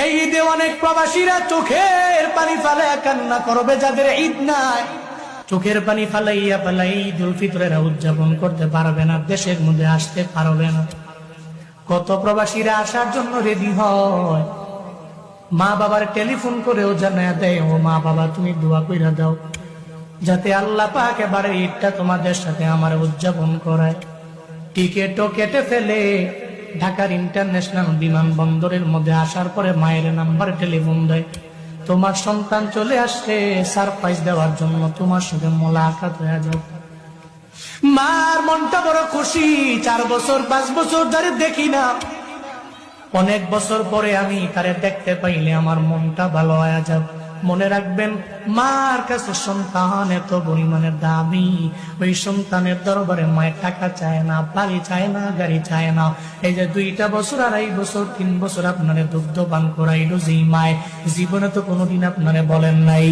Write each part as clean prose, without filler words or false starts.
এই ঈদে অনেক প্রবাসীরা চোখের পানি ফেলে কান্না করবে, যাদের ঈদ নাই চোখের পানি ফালাইয়া ফালাই ঈদুল ফিতরেরা উদযাপন করতে পারবে না, দেশের মধ্যে আসতে পারবে না। কত প্রবাসীরা আসার জন্য রেডি হয়, মা বাবার টেলিফোন করেও জানায় দেয়, ও মা বাবা তুমি দোয়া কইরা দাও যাতে আল্লাহ পাক এবারে ঈদটা তোমাদের সাথে আমার উদযাপন করায়। টিকেটও কেটে ফেলে ঢাকার ইন্টারন্যাশনাল বিমানবন্দরের মধ্যে আসার পরে মায়ের নাম্বার টেলিফোন দেয়, তোমার সন্তান চলে আসছে সারপ্রাইজ দেওয়ার জন্য, তোমার সাথে মোলাকাত হয়ে যাও। মার মনটা বড় খুশি, 4 বছর 5 বছর ধরে দেখি না, অনেক বছর পরে আমি তারে দেখতে পাইলে আমার মনটা ভালো হয়ে যাবে। মনে রাখবেন, মার কাছে সন্তান এত পরিমাণে দামি, ওই সন্তানের দরবারে মায়ের টাকা চায় না, বাড়ি চায় না, গাড়ি চায় না। এই যে 2টা বছর 2.5 বছর 3 বছর আপনারে দুগ্ধ পান করাইল যেই মায়, জীবনে তো কোনোদিন আপনারে বলেন নাই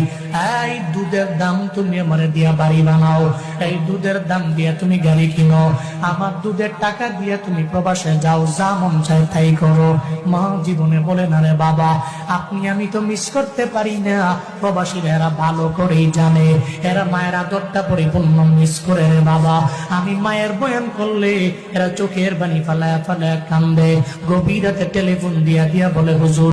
এই দুধের দাম তুমি আমারে দিয়া বাড়ি বানাও, এই দুধের দাম দিয়া তুমি গাড়ি কিনো, আমার দুধের টাকা দিয়া তুমি প্রবাসে যাও, যা মন চায় তাই করো। মা জীবনে বলে না রে বাবা, আপনি আমি তো মিস করতে পারি না, প্রবাসীরা এরা ভালো করেই জানে, এরা মায়ের আদরটা পরিপূর্ণ মিস করে রে বাবা। আমি মায়ের বয়ান করলে এরা চোখের পানি ফালায়া ফালায়া কান্দে, গভীর রাতে টেলিফোন দিয়া দিয়া বলে হুজুর